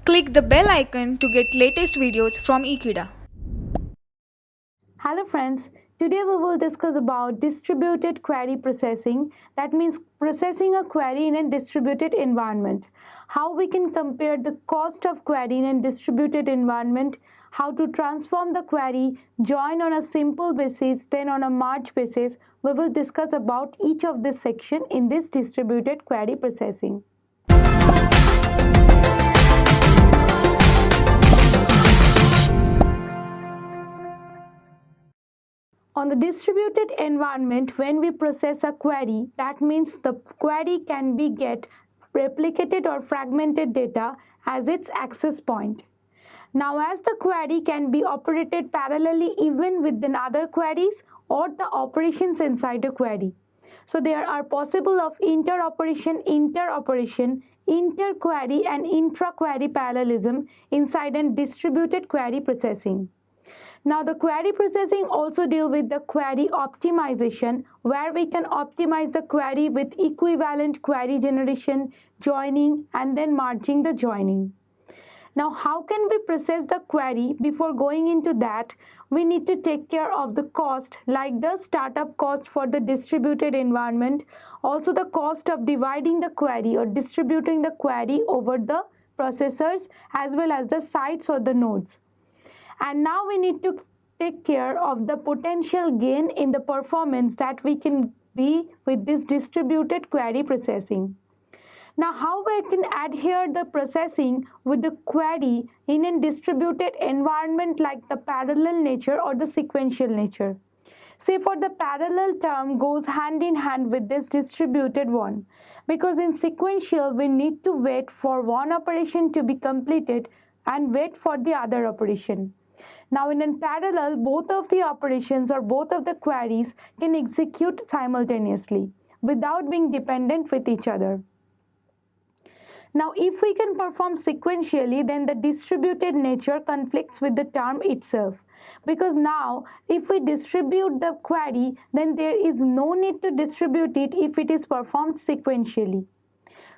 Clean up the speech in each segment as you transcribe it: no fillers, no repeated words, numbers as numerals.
Click the bell icon to get latest videos from Ekeeda. Hello friends, today we will discuss about distributed query processing. That means processing a query in a distributed environment. How we can compare the cost of query in a distributed environment, how to transform the query, join on a simple basis, then on a merge basis. We will discuss about each of this section in this distributed query processing. On the distributed environment, when we process a query, that means the query can be get replicated or fragmented data as its access point. Now, as the query can be operated parallelly even within other queries or the operations inside a query. So, there are possible of interoperation, interquery and intra-query parallelism inside a distributed query processing. Now the query processing also deal with the query optimization, where we can optimize the query with equivalent query generation, joining and then merging the joining. Now how can we process the query? Before going into that, we need to take care of the cost, like the startup cost for the distributed environment, also the cost of dividing the query or distributing the query over the processors as well as the sites or the nodes. And now we need to take care of the potential gain in the performance that we can be with this distributed query processing. Now, how we can adhere the processing with the query in a distributed environment like the parallel nature or the sequential nature. Say for the parallel term goes hand in hand with this distributed one, because in sequential we need to wait for one operation to be completed and wait for the other operation. Now in parallel, both of the operations or both of the queries can execute simultaneously without being dependent with each other. Now if we can perform sequentially, then the distributed nature conflicts with the term itself, because now if we distribute the query, then there is no need to distribute it if it is performed sequentially.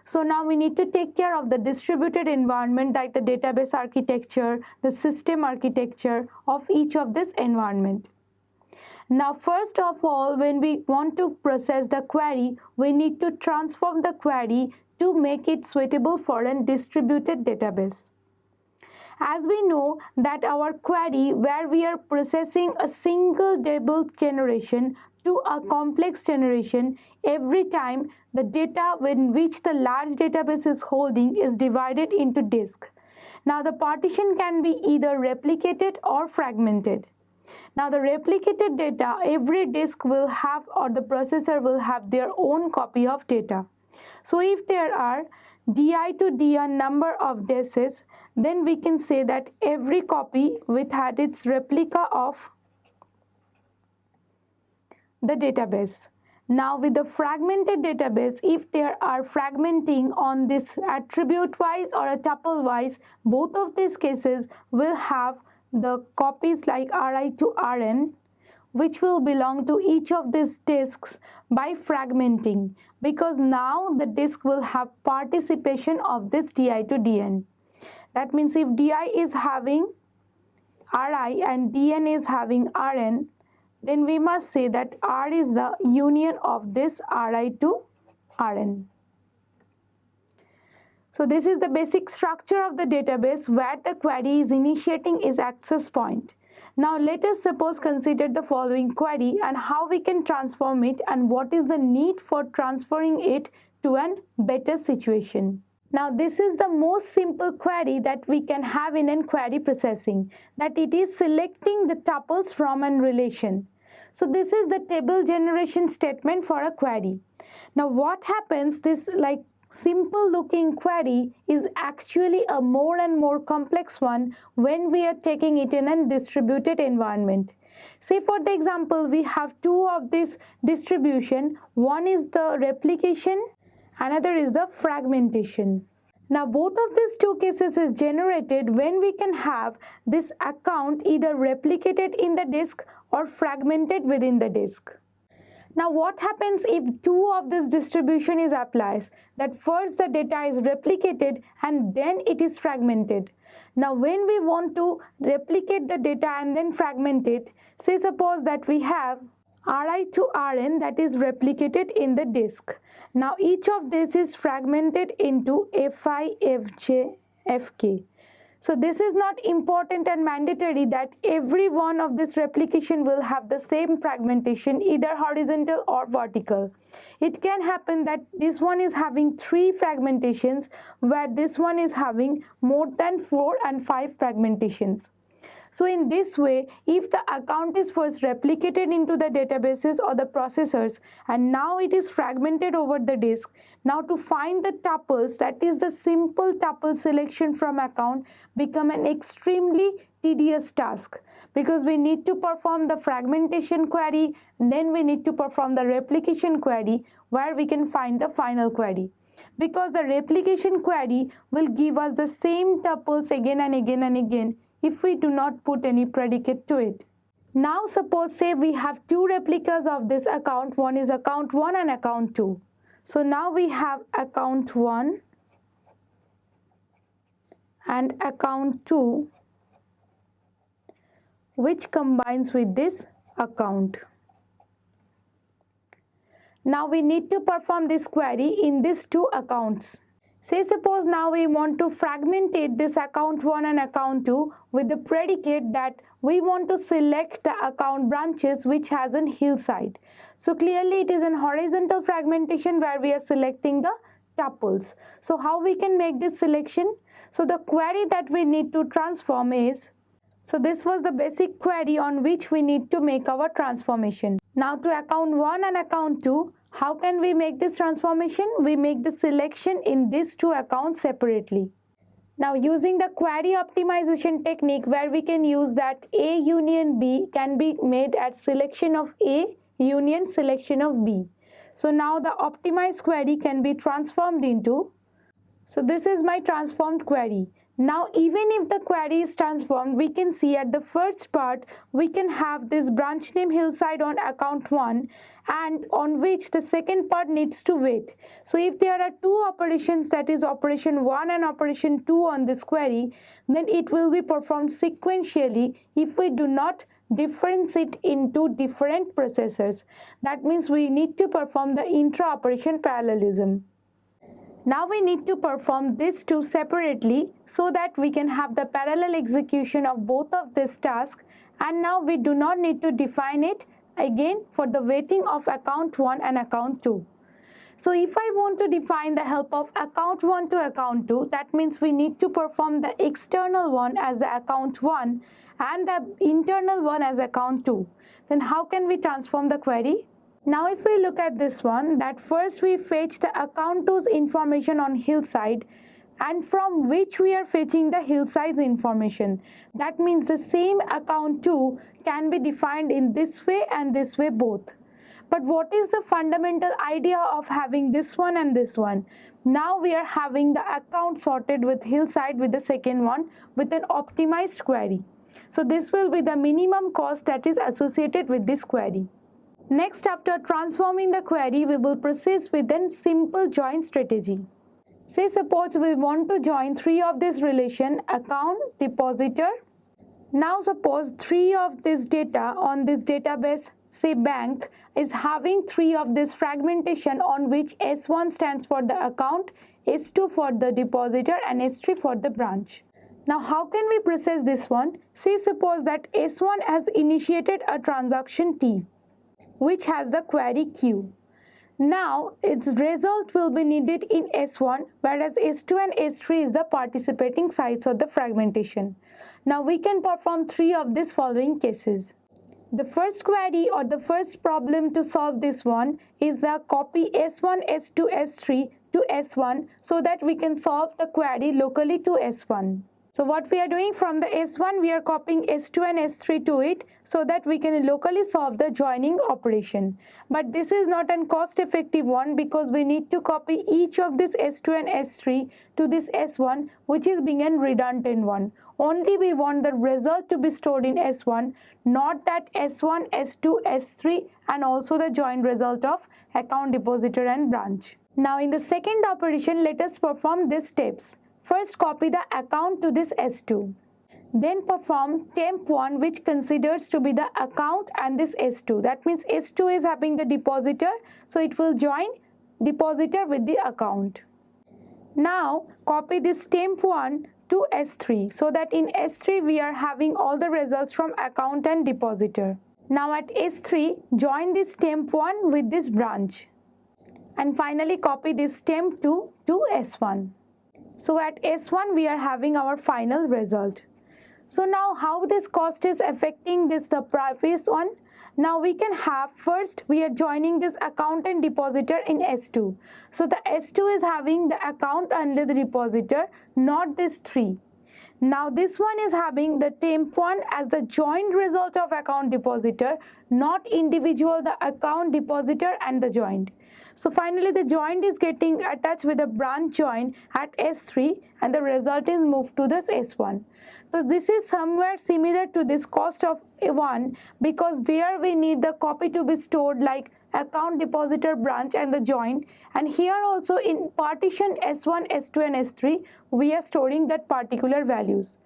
So now we need to take care of the distributed environment, like the database architecture, the system architecture of each of this environment. Now first of all, when we want to process the query, we need to transform the query to make it suitable for a distributed database. As we know that our query, where we are processing a single table generation to a complex generation, every time the data in which the large database is holding is divided into disk. Now the partition can be either replicated or fragmented. Now the replicated data, every disk will have, or the processor will have their own copy of data. So if there are di to dn number of disks, then we can say that every copy with had its replica of the database. Now with the fragmented database, if there are fragmenting on this attribute wise or a tuple wise, both of these cases will have the copies like Ri to Rn, which will belong to each of these disks by fragmenting, because now the disk will have participation of this di to dn. That means if di is having Ri and dn is having Rn, then we must say that R is the union of this Ri to Rn. So this is the basic structure of the database where the query is initiating its access point. Now let us suppose consider the following query and how we can transform it and what is the need for transferring it to a better situation. Now this is the most simple query that we can have in a query processing, that it is selecting the tuples from a relation. So this is the table generation statement for a query. Now what happens, this like simple looking query is actually a more and more complex one when we are taking it in a distributed environment. Say for the example, we have two of this distribution. One is the replication, another is the fragmentation. Now both of these two cases is generated when we can have this account either replicated in the disk or fragmented within the disk. Now what happens if two of this distribution is applied? That first the data is replicated and then it is fragmented. Now when we want to replicate the data and then fragment it, say suppose that we have Ri to Rn that is replicated in the disk. Now each of this is fragmented into Fi, Fj, Fk. So this is not important and mandatory that every one of this replication will have the same fragmentation, either horizontal or vertical. It can happen that this one is having 3 fragmentations where this one is having more than 4 and 5 fragmentations. So in this way, if the account is first replicated into the databases or the processors and now it is fragmented over the disk, now to find the tuples, that is the simple tuple selection from account, become an extremely tedious task because we need to perform the fragmentation query and then we need to perform the replication query where we can find the final query. Because the replication query will give us the same tuples again and again and again if we do not put any predicate to it. Now suppose say we have 2 replicas of this account, one is account 1 and account 2. So now we have account 1 and account 2 which combines with this account. Now we need to perform this query in these 2 accounts. Say suppose now we want to fragmentate this account 1 and account 2 with the predicate that we want to select the account branches which has an hillside. So clearly it is an horizontal fragmentation where we are selecting the tuples. So how we can make this selection? So the query that we need to transform is, so this was the basic query on which we need to make our transformation. Now to account 1 and account 2, how can we make this transformation? We make the selection in these 2 accounts separately. Now using the query optimization technique where we can use that A union B can be made as selection of A union selection of B. So now the optimized query can be transformed into, so this is my transformed query. Now even if the query is transformed, we can see at the first part we can have this branch name hillside on account 1 and on which the second part needs to wait. So if there are 2 operations, that is operation 1 and operation 2 on this query, then it will be performed sequentially if we do not differentiate into different processors. That means we need to perform the intra-operation parallelism. Now we need to perform these 2 separately so that we can have the parallel execution of both of these tasks, and now we do not need to define it again for the waiting of account 1 and account 2. So if I want to define the help of account 1 to account 2, that means we need to perform the external one as the account 1 and the internal one as account 2. Then how can we transform the query? Now if we look at this one, that first we fetch the account 2's information on hillside and from which we are fetching the hillside's information. That means the same account 2 can be defined in this way and this way both. But what is the fundamental idea of having this one and this one? Now we are having the account sorted with hillside with the second one with an optimized query. So this will be the minimum cost that is associated with this query. Next, after transforming the query, we will proceed with a simple join strategy. Say suppose we want to join 3 of this relation, account, depositor. Now suppose 3 of this data on this database, say bank, is having 3 of this fragmentation on which S1 stands for the account, S2 for the depositor and S3 for the branch. Now how can we process this one? Say suppose that S1 has initiated a transaction T, which has the query Q. Now its result will be needed in S1, whereas S2 and S3 is the participating sites of the fragmentation. Now we can perform 3 of these following cases. The first query or the first problem to solve this one is the copy S1, S2, S3 to S1 so that we can solve the query locally to S1. So what we are doing from the S1, we are copying S2 and S3 to it so that we can locally solve the joining operation. But this is not a cost-effective one because we need to copy each of this S2 and S3 to this S1, which is being a redundant one. Only we want the result to be stored in S1, not that S1, S2, S3 and also the joint result of account, depositor and branch. Now in the second operation, let us perform these steps. First, copy the account to this S2. Then perform temp 1, which considers to be the account and this S2. That means S2 is having the depositor, so it will join depositor with the account. Now copy this temp 1 to S3 so that in S3 we are having all the results from account and depositor. Now at S3, join this temp 1 with this branch. And finally copy this temp 2 to S1. So at S1 we are having our final result. So now how this cost is affecting this the previous one? Now we can have, first we are joining this account and depositor in S2. So the S2 is having the account and the depositor, not this 3. Now this one is having the temp 1 as the joint result of account depositor, not individual the account depositor and the joint. So finally the joint is getting attached with the branch joint at S3 and the result is moved to this S1. So this is somewhere similar to this cost of 1 because there we need the copy to be stored like account, depositor, branch and the joint, and here also in partition S1, S2 and S3 we are storing that particular values.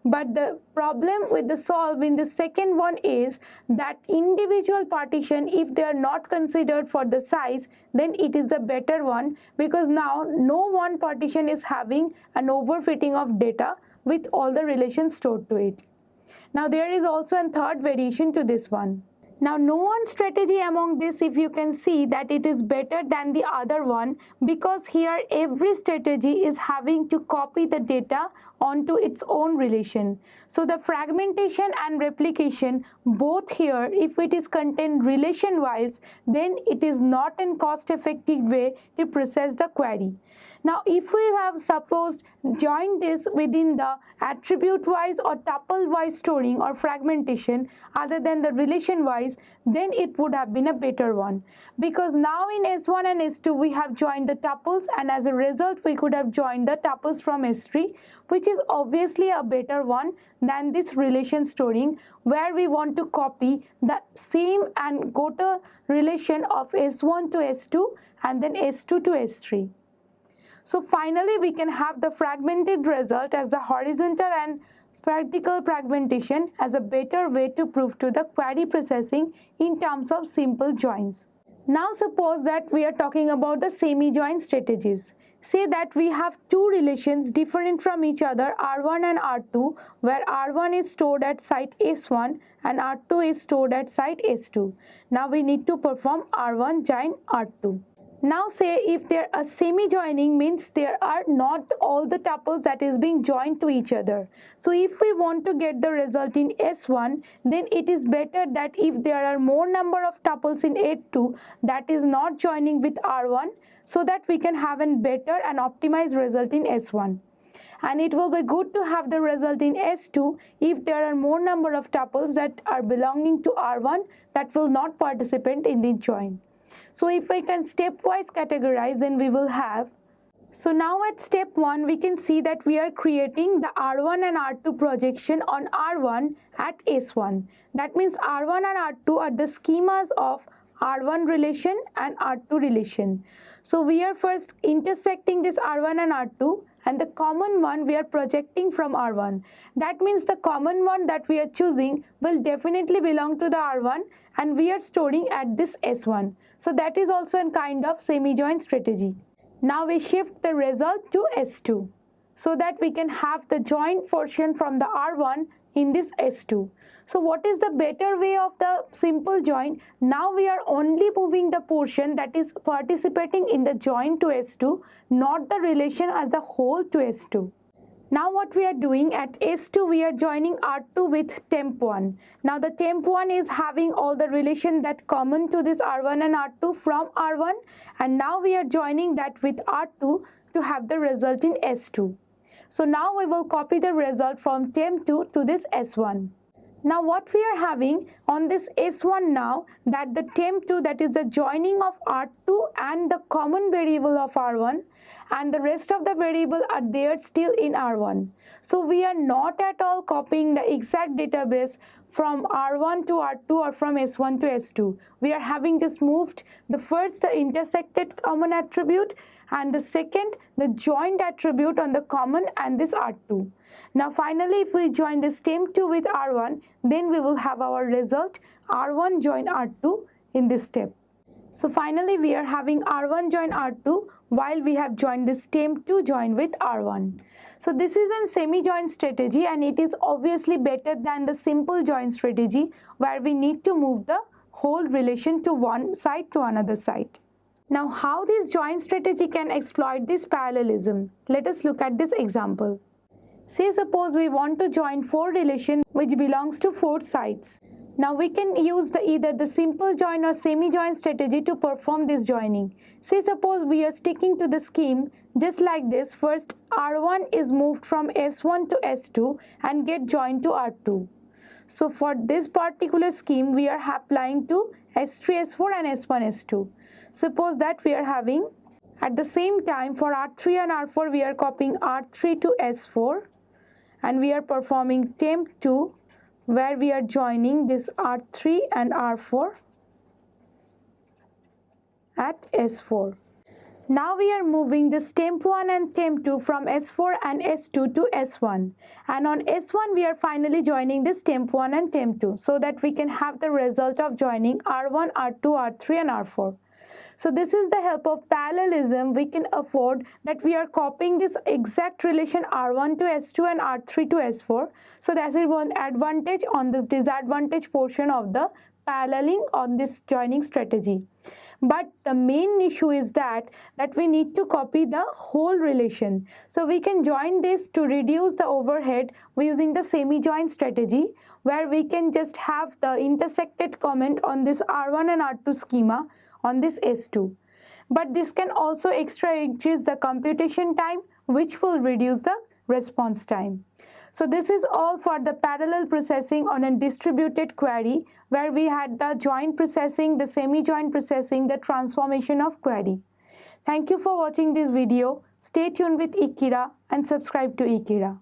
But the problem with the solve in the second one is that individual partition, if they are not considered for the size, then it is the better one because now no one partition is having an overfitting of data with all the relations stored to it. Now there is also a third variation to this one. Now no one strategy among this, if you can see that it is better than the other one because here every strategy is having to copy the data onto its own relation. So the fragmentation and replication both here, if it is contained relation wise, then it is not a cost effective way to process the query. Now if we have supposed join this within the attribute wise or tuple wise storing or fragmentation other than the relation wise, then it would have been a better one because now in S1 and S2 we have joined the tuples and as a result we could have joined the tuples from S3, which is obviously a better one than this relation storing where we want to copy the same and go to relation of S1 to S2 and then S2 to S3. So finally we can have the fragmented result as the horizontal and vertical fragmentation as a better way to prove to the query processing in terms of simple joins. Now suppose that we are talking about the semi-joint strategies. Say that we have two relations different from each other, R1 and R2, where R1 is stored at site S1 and R2 is stored at site S2. Now we need to perform R1 join R2. Now say if there are semi-joining means there are not all the tuples that is being joined to each other. So if we want to get the result in S1, then it is better that if there are more number of tuples in S2 that is not joining with R1 so that we can have a better and optimized result in S1. And it will be good to have the result in S2 if there are more number of tuples that are belonging to R1 that will not participate in the join. So if I can stepwise categorize, then we will have. So now at step 1, we can see that we are creating the R1 and R2 projection on R1 at S1. That means R1 and R2 are the schemas of R1 relation and R2 relation. So we are first intersecting this R1 and R2 and the common one we are projecting from R1. That means the common one that we are choosing will definitely belong to the R1 and we are storing at this S1. So that is also a kind of semi-joint strategy. Now we shift the result to S2 so that we can have the joint portion from the R1 in this S2. So what is the better way of the simple join? Now we are only moving the portion that is participating in the join to S2, not the relation as a whole to S2. Now what we are doing at S2, we are joining R2 with temp1. Now the temp1 is having all the relation that common to this R1 and R2 from R1, and now we are joining that with R2 to have the result in S2. So now we will copy the result from temp2 to this S1. Now what we are having on this S1 now, that the temp2, that is the joining of R2 and the common variable of R1, and the rest of the variable are there still in R1. So we are not at all copying the exact database from R1 to R2 or from S1 to S2. We are having just moved the first, the intersected common attribute, and the second, the joined attribute on the common and this R2. Now finally, if we join this temp2 with R1, then we will have our result R1 join R2 in this step. So finally, we are having R1 join R2 while we have joined this temp2 join with R1. So this is a semi-joint strategy, and it is obviously better than the simple join strategy where we need to move the whole relation to one side to another side. Now how this join strategy can exploit this parallelism? Let us look at this example. Say suppose we want to join 4 relations which belongs to 4 sides. Now we can use either the simple join or semi-joint strategy to perform this joining. Say suppose we are sticking to the scheme just like this. First R1 is moved from S1 to S2 and get joined to R2. So for this particular scheme we are applying to S3, S4 and S1, S2. Suppose that we are having at the same time for R3 and R4 we are copying R3 to S4, and we are performing temp2 where we are joining this R3 and R4 at S4. Now we are moving this temp1 and temp2 from S4 and S2 to S1, and on S1 we are finally joining this temp1 and temp2 so that we can have the result of joining R1, R2, R3 and R4. So this is the help of parallelism we can afford, that we are copying this exact relation R1 to S2 and R3 to S4. So that is one advantage on this disadvantage portion of the paralleling on this joining strategy. But the main issue is that we need to copy the whole relation. So we can join this to reduce the overhead using the semi-joint strategy, where we can just have the intersected comment on this R1 and R2 schema on this S2. But this can also extra increase the computation time, which will reduce the response time. So this is all for the parallel processing on a distributed query, where we had the joint processing, the semi-joint processing, the transformation of query. Thank you for watching this video. Stay tuned with Ekeeda and subscribe to Ekeeda.